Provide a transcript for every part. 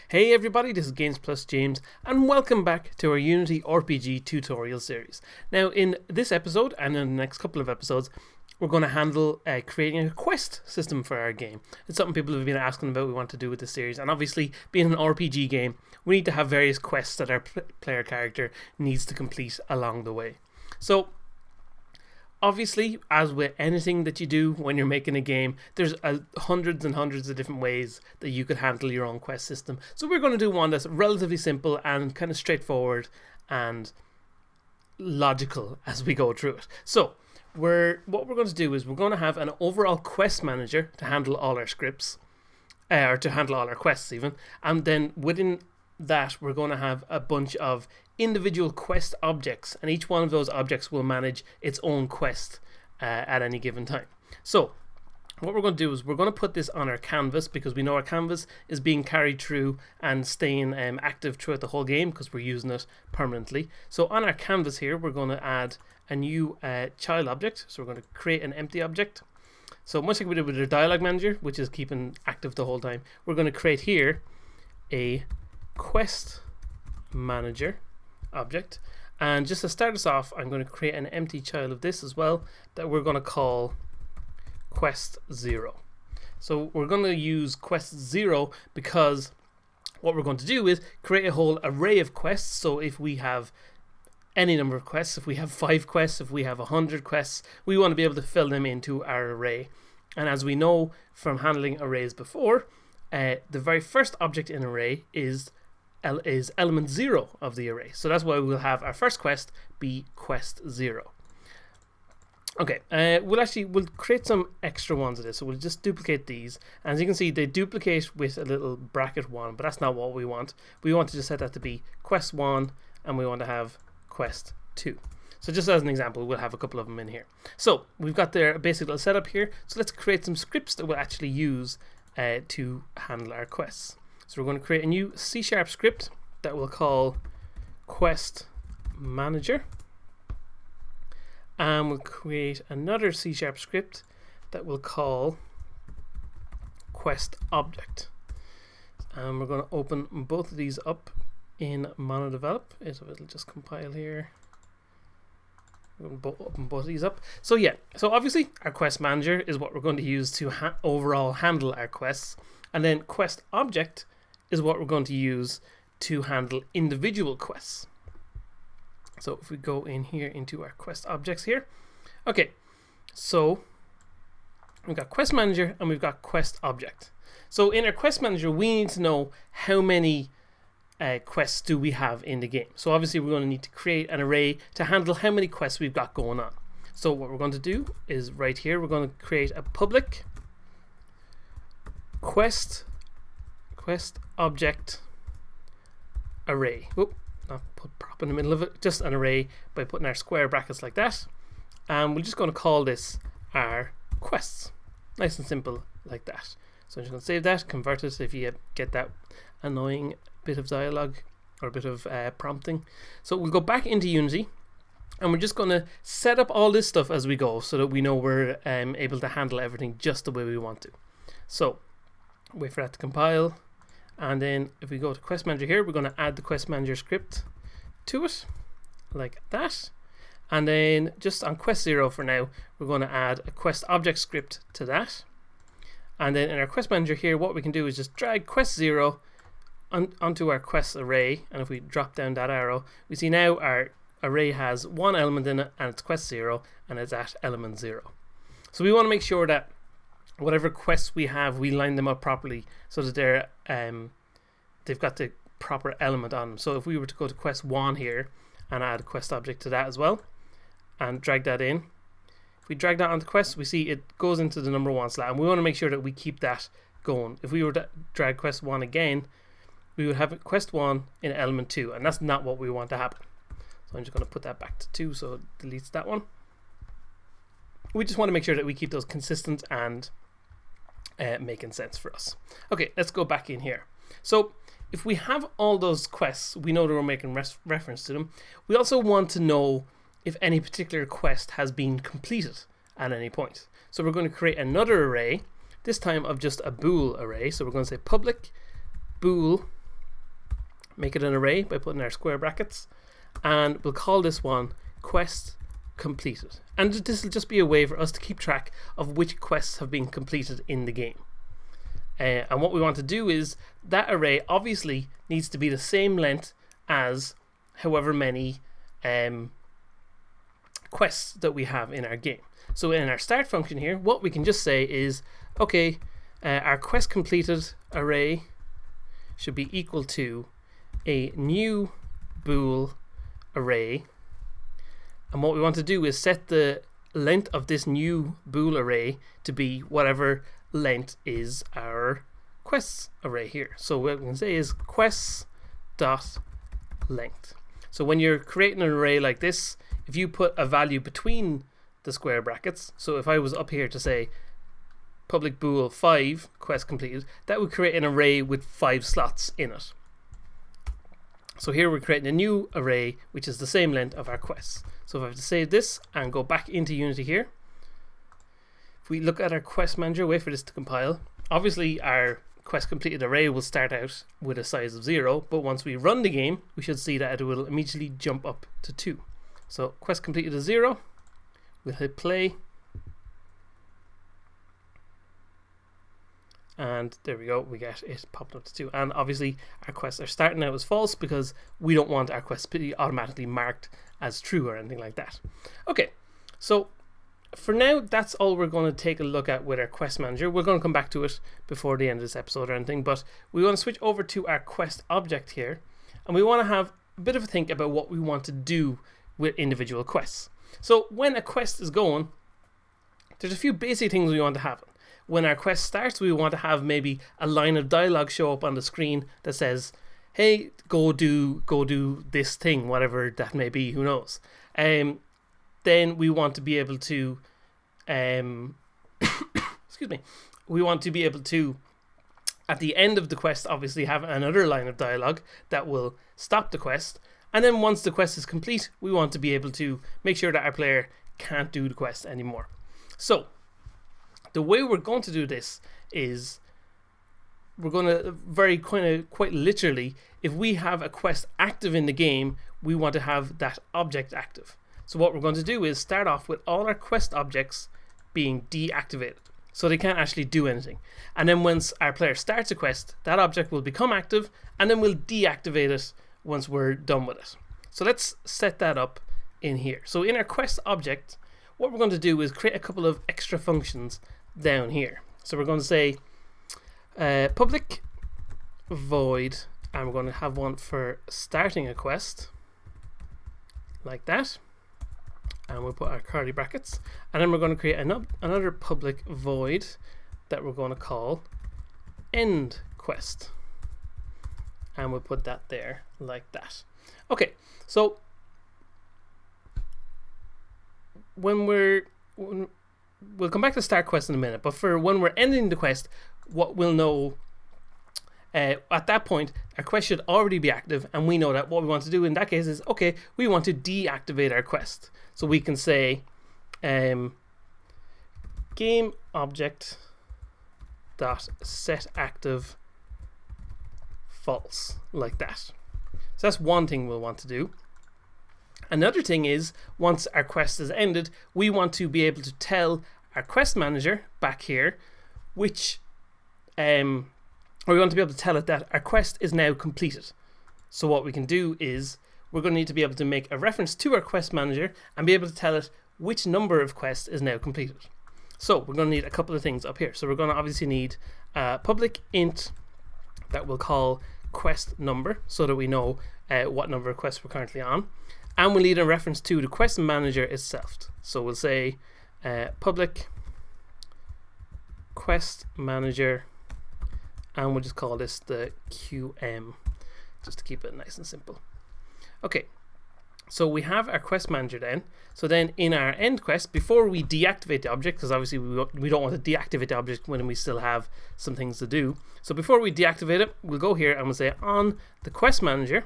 Hey everybody, this is Games Plus James, and welcome back to our Unity RPG tutorial series. Now, in this episode and in the next couple of episodes, we're going to handle creating a quest system for our game. It's something people have been asking about, we want to do with this series, and obviously, being an RPG game, we need to have various quests that our player character needs to complete along the way. So, obviously, as with anything that you do when you're making a game, there's hundreds and hundreds of different ways that you could handle your own quest system. So we're going to do one that's relatively simple and kind of straightforward and logical as we go through it. So what we're going to do is we're going to have an overall quest manager to handle all our scripts, or to handle all our quests even, and then within that we're going to have a bunch of individual quest objects, and each one of those objects will manage its own quest at any given time. So what we're going to do is we're going to put this on our canvas, because we know our canvas is being carried through and staying active throughout the whole game because we're using it permanently. So on our canvas here we're going to add a new child object. So we're going to create an empty object. So much like we did with our dialogue manager, which is keeping active the whole time, we're going to create here a quest manager object, and just to start us off, I'm going to create an empty child of this as well that we're going to call quest 0. So we're going to use quest 0 because what we're going to do is create a whole array of quests. So if we have any number of quests, if we have 5 quests, if we have 100 quests, we want to be able to fill them into our array. And as we know from handling arrays before, the very first object in an array is element 0 of the array. So that's why we'll have our first quest be quest 0. Okay, we'll create some extra ones of this. So we'll just duplicate these. And as you can see, they duplicate with a little bracket 1, but that's not what we want. We want to just set that to be quest 1, and we want to have quest 2. So just as an example, we'll have a couple of them in here. So we've got their basic little setup here. So let's create some scripts that we'll actually use to handle our quests. So we're going to create a new C# script that we'll call quest manager, and we'll create another C# script that we'll call quest object, and we're going to open both of these up in MonoDevelop. So it'll just compile here. We'll open both of these up. So obviously our quest manager is what we're going to use to overall handle our quests, and then quest object is what we're going to use to handle individual quests. So if we go in here into our quest objects here, okay, so we've got quest manager and we've got quest object. So in our quest manager, we need to know how many quests do we have in the game. So obviously we're going to need to create an array to handle how many quests we've got going on. So what we're going to do is right here, we're going to create a public quest object array. Not put prop in the middle of it, just an array by putting our square brackets like that. And we're just going to call this our quests. Nice and simple like that. So I'm just going to save that, convert it if you get that annoying bit of dialogue or a bit of prompting. So we'll go back into Unity, and we're just going to set up all this stuff as we go so that we know we're able to handle everything just the way we want to. So wait for that to compile. And then if we go to quest manager here, we're going to add the quest manager script to it like that. And then just on quest 0 for now, we're going to add a quest object script to that. And then in our quest manager here, what we can do is just drag quest 0 onto our quest array. And if we drop down that arrow, we see now our array has one element in it, and it's quest 0, and it's at element 0. So we want to make sure that whatever quests we have, we line them up properly so that they've got the proper element on them. So if we were to go to quest 1 here and add a quest object to that as well and drag that in, if we drag that onto quest, we see it goes into the number 1 slot, and we want to make sure that we keep that going. If we were to drag quest 1 again, we would have quest 1 in element 2, and that's not what we want to happen. So I'm just going to put that back to 2, so it deletes that one. We just want to make sure that we keep those consistent and making sense for us. Okay, let's go back in here. So if we have all those quests, we know that we're making reference to them. We also want to know if any particular quest has been completed at any point. So we're going to create another array, this time of just a bool array. So we're going to say public bool make it an array by putting our square brackets, and we'll call this one quest completed. And this will just be a way for us to keep track of which quests have been completed in the game. And what we want to do is that array obviously needs to be the same length as however many quests that we have in our game. So in our start function here, what we can just say is, okay, our quest completed array should be equal to a new bool array. And what we want to do is set the length of this new bool array to be whatever length is our quests array here. So what we can say is quests dot length. So when you're creating an array like this, if you put a value between the square brackets, so if I was up here to say public bool 5 quest completed, that would create an array with 5 slots in it. So here we're creating a new array which is the same length of our quests. So if I have to save this and go back into Unity here, if we look at our quest manager, wait for this to compile, obviously our quest completed array will start out with a size of 0, but once we run the game we should see that it will immediately jump up to 2. So quest completed is 0, we'll hit play, and there we go, we get it popped up to 2. And obviously our quests are starting out as false because we don't want our quests to be automatically marked as true or anything like that. Okay, so for now that's all we're going to take a look at with our quest manager. We're going to come back to it before the end of this episode or anything, but we want to switch over to our quest object here, and we want to have a bit of a think about what we want to do with individual quests. So when a quest is going, there's a few basic things we want to have. When our quest starts, we want to have maybe a line of dialogue show up on the screen that says, hey, go do this thing, whatever that may be, who knows. Then we want to be able to excuse me, we want to be able to at the end of the quest obviously have another line of dialogue that will stop the quest, and then once the quest is complete we want to be able to make sure that our player can't do the quest anymore. So the way we're going to do this is we're going to quite literally, if we have a quest active in the game, we want to have that object active. So what we're going to do is start off with all our quest objects being deactivated, so they can't actually do anything. And then once our player starts a quest, that object will become active, and then we'll deactivate it once we're done with it. So let's set that up in here. So in our quest object, what we're going to do is create a couple of extra functions down here. So we're going to say public void, and we're going to have one for starting a quest like that, and we'll put our curly brackets, and then we're going to create another public void that we're going to call end quest, and we'll put that there like that. Okay, so we'll come back to start quest in a minute, but for when we're ending the quest, what we'll know at that point, our quest should already be active, and we know that what we want to do in that case is, okay, we want to deactivate our quest. So we can say game object dot set active false, like that. So that's one thing we'll want to do. Another thing is, once our quest is ended, we want to be able to tell our quest manager back here which or we want to be able to tell it that our quest is now completed. So what we can do is we're going to need to be able to make a reference to our quest manager and be able to tell it which number of quests is now completed. So we're going to need a couple of things up here. So we're going to obviously need a public int that we'll call quest number, so that we know what number of quests we're currently on. And we'll need a reference to the quest manager itself. So we'll say public quest manager, and we'll just call this the QM, just to keep it nice and simple. Okay, so we have our quest manager then. So then in our end quest, before we deactivate the object, because obviously we don't want to deactivate the object when we still have some things to do. So before we deactivate it, we'll go here and we'll say on the quest manager,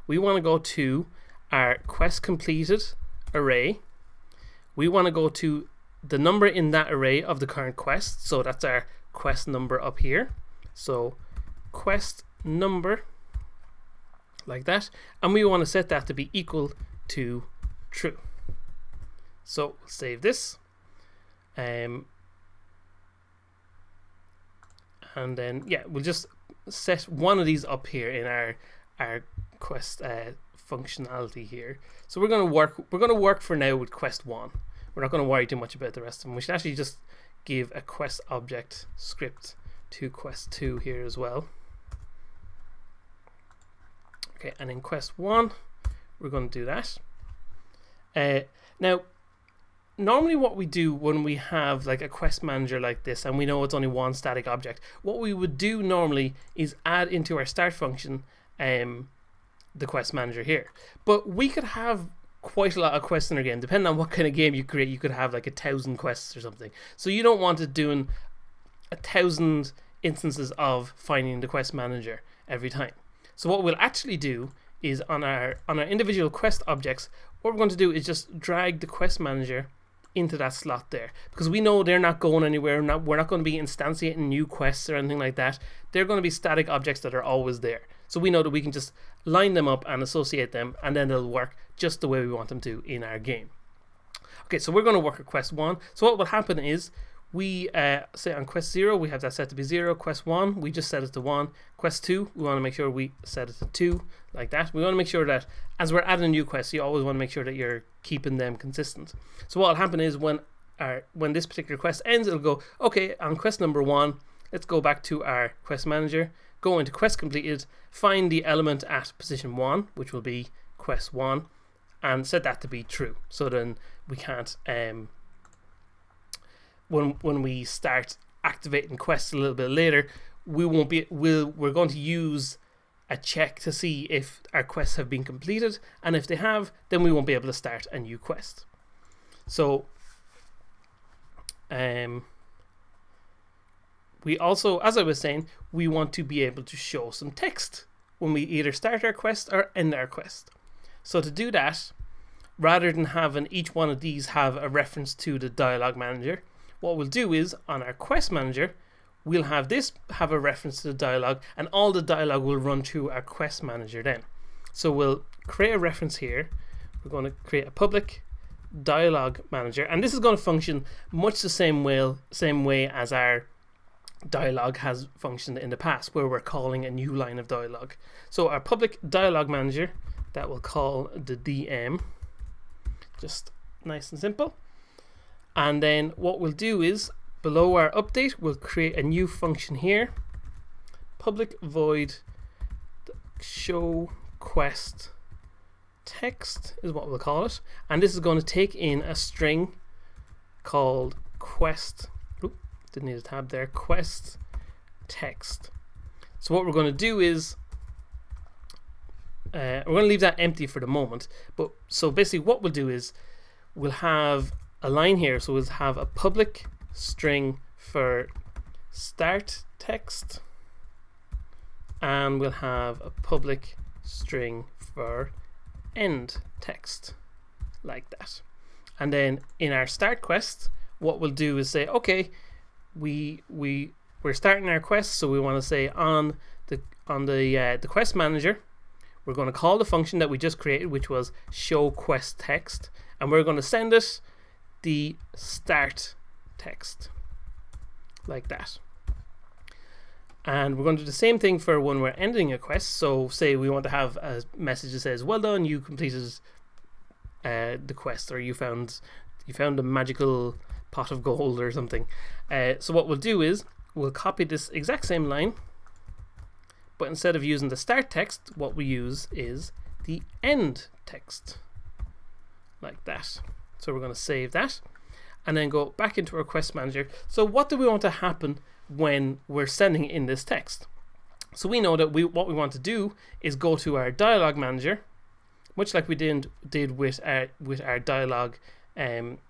we want to go to our quest completed array. We want to go to the number in that array of the current quest. So that's our quest number up here. So quest number, like that, and we want to set that to be equal to true. So save this, and then yeah, we'll just set one of these up here in our quest functionality here. So we're going to work for now with quest 1. We're not going to worry too much about the rest of them. We should actually just give a quest object script to quest 2 here as well. Okay, and in quest 1 we're going to do that. Now normally what we do when we have like a quest manager like this and we know it's only one static object, what we would do normally is add into our start function the quest manager here. But we could have quite a lot of quests in our game. Depending on what kind of game you create, you could have like 1,000 quests or something. So you don't want it doing 1,000 instances of finding the quest manager every time. So what we'll actually do is on our individual quest objects, what we're going to do is just drag the quest manager into that slot there, because we know they're not going anywhere. We're not going to be instantiating new quests or anything like that. They're going to be static objects that are always there. So we know that we can just line them up and associate them, and then they'll work just the way we want them to in our game. Okay, so we're going to work at quest 1. So what will happen is we say on quest 0 we have that set to be 0. Quest 1 we just set it to 1. Quest 2 we want to make sure we set it to 2, like that. We want to make sure that as we're adding a new quest, you always want to make sure that you're keeping them consistent. So what will happen is when this particular quest ends, it'll go, okay, on quest number 1, let's go back to our quest manager, go into quest completed, find the element at position 1, which will be quest 1, and set that to be true. So then we can't when we start activating quests a little bit later, we're going to use a check to see if our quests have been completed, and if they have, then we won't be able to start a new quest. So we also, as I was saying, we want to be able to show some text when we either start our quest or end our quest. So to do that, rather than having each one of these have a reference to the dialog manager, what we'll do is on our quest manager, we'll have this have a reference to the dialog, and all the dialog will run through our quest manager then. So we'll create a reference here. We're going to create a public dialog manager, and this is going to function much the same way as our dialog has functioned in the past, where we're calling a new line of dialog. So our public dialog manager, that will call the DM, just nice and simple. And then what we'll do is below our update, we'll create a new function here, public void show quest text is what we'll call it, and this is going to take in a string called quest. Didn't need a tab there. Quest text. So what we're going to do is we're going to leave that empty for the moment. But so basically, what we'll do is we'll have a line here. So we'll have a public string for start text, and we'll have a public string for end text, like that. And then in our start quest, what we'll do is say, okay, we're starting our quest, so we want to say on the quest manager, we're going to call the function that we just created, which was show quest text, and we're going to send it the start text, like that. And we're going to do the same thing for when we're ending a quest. So say we want to have a message that says, well done, you completed the quest, or you found a magical pot of gold or something. So what we'll do is we'll copy this exact same line, but instead of using the start text, what we use is the end text, like that. So we're going to save that and then go back into our quest manager. So what do we want to happen when we're sending in this text? So we know that what we want to do is go to our dialog manager, much like we did with our dialog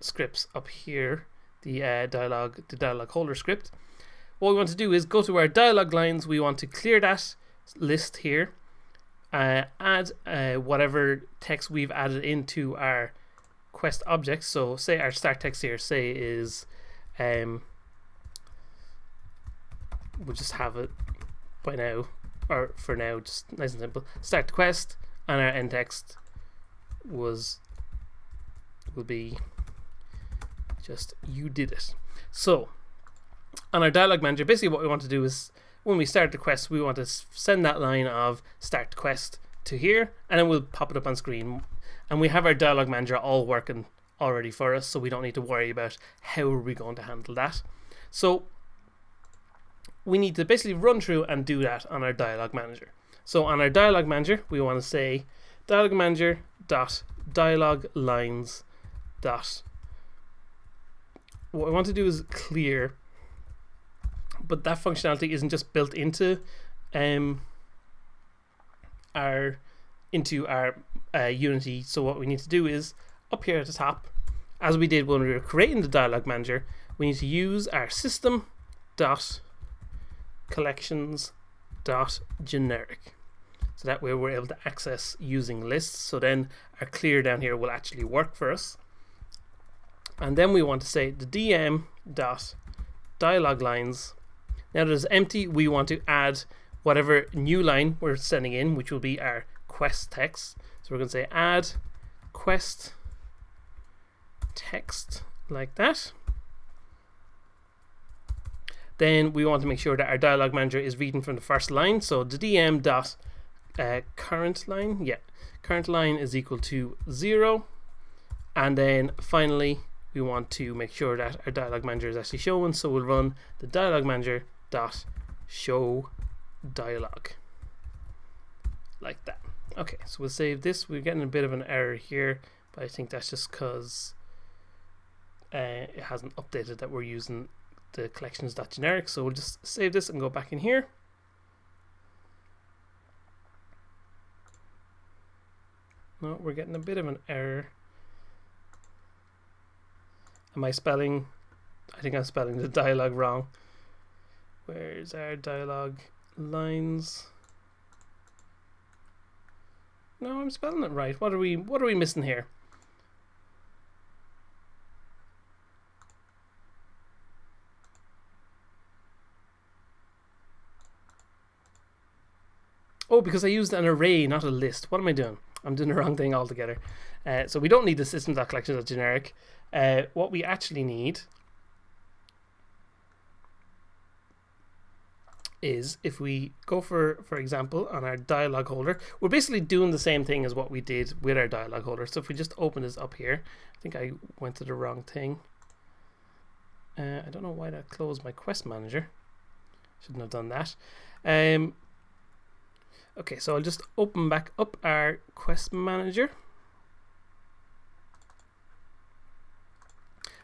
scripts up here, the dialog holder script. What we want to do is go to our dialog lines. We want to clear that list here, add whatever text we've added into our quest object. So say our start text here, say is we'll just have it by now or for now, just nice and simple, start the quest, and our end text will be just you did it. So on our dialog manager, basically what we want to do is when we start the quest, we want to send that line of start quest to here, and then we'll pop it up on screen, and we have our dialog manager all working already for us, so we don't need to worry about how are we going to handle that. So we need to basically run through and do that on our dialog manager. So on our dialog manager, we want to say dialog manager dot dialog lines dot, what we want to do is clear, but that functionality isn't just built into our Unity. So what we need to do is up here at the top, as we did when we were creating the dialog manager, we need to use our system dot collections dot generic, so that way we're able to access using lists. So then our clear down here will actually work for us. And then we want to say the dm dot dialog lines. Now that it's empty, we want to add whatever new line we're sending in, which will be our quest text. So we're going to say add quest text like that. Then we want to make sure that our dialog manager is reading from the first line. So the dm dot current line, current line is equal to 0. And then finally, we want to make sure that our dialog manager is actually showing. So we'll run the dialog manager dot show dialog like that. Okay, so we'll save this. We're getting a bit of an error here, but I think that's just because it hasn't updated that we're using the collections.generic. So we'll just save this and go back in here. No, we're getting a bit of an error. Am I spelling? I think I'm spelling the dialog wrong. Where's our dialog lines? No, I'm spelling it right. What are we missing here? Oh, because I used an array, not a list. What am I doing? I'm doing the wrong thing altogether. So we don't need the system.collections.generic. What we actually need is, if we go for example, on our dialog holder, we're basically doing the same thing as what we did with our dialog holder. So if we just open this up here, I think I went to the wrong thing. I don't know why that closed my quest manager. Shouldn't have done that. Okay, so I'll just open back up our quest manager.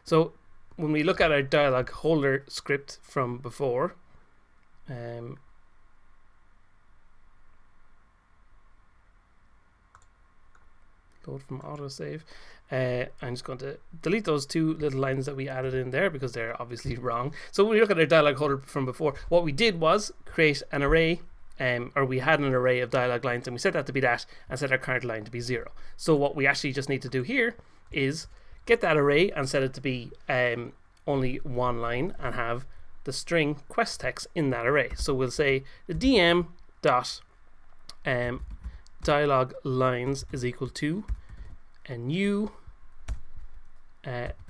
So when we look at our dialog holder script from before, load from autosave, I'm just going to delete those two little lines that we added in there because they're obviously wrong. So when we look at our dialog holder from before, what we did was create an array, or we had an array of dialog lines, and we set that to be that and set our current line to be 0. So what we actually just need to do here is get that array and set it to be only one line and have the string quest text in that array. So we'll say the dm dot dialog lines is equal to a new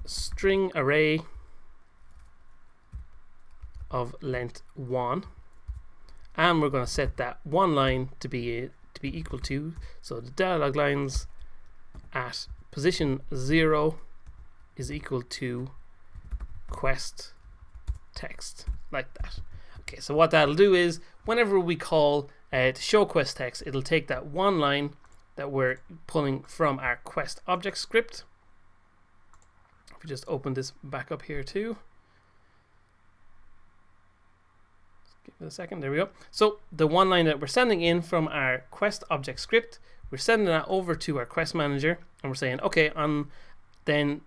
string array of length 1, and we're going to set that one line to be equal to, so the dialog lines at position 0 is equal to quest text, like that. Okay, so what that'll do is whenever we call to show quest text, it'll take that one line that we're pulling from our quest object script. If we just open this back up here too, give it a second, there we go. So the one line that we're sending in from our quest object script, we're sending that over to our quest manager, and we're saying, okay,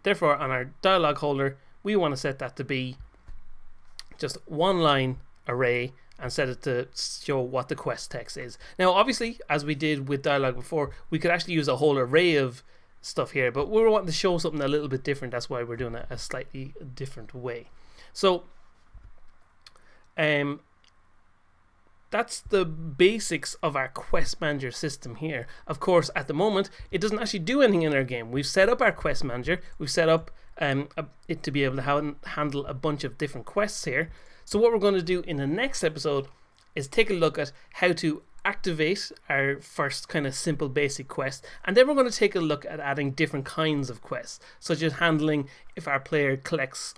therefore on our dialog holder, we want to set that to be just one line array and set it to show what the quest text is. Now obviously, as we did with dialog before, we could actually use a whole array of stuff here, but we're wanting to show something a little bit different. That's why we're doing it a slightly different way. So that's the basics of our quest manager system here. Of course, at the moment, it doesn't actually do anything in our game. We've set up our quest manager. We've set up it to be able to handle a bunch of different quests here. So what we're going to do in the next episode is take a look at how to activate our first kind of simple basic quest, and then we're going to take a look at adding different kinds of quests, such as handling if our player collects.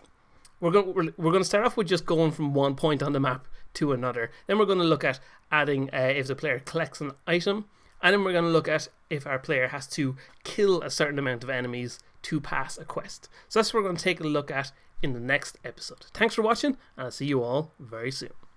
We're going to start off with just going from one point on the map to another. Then we're going to look at adding if the player collects an item, and then we're going to look at if our player has to kill a certain amount of enemies to pass a quest. So that's what we're going to take a look at in the next episode. Thanks for watching, and I'll see you all very soon.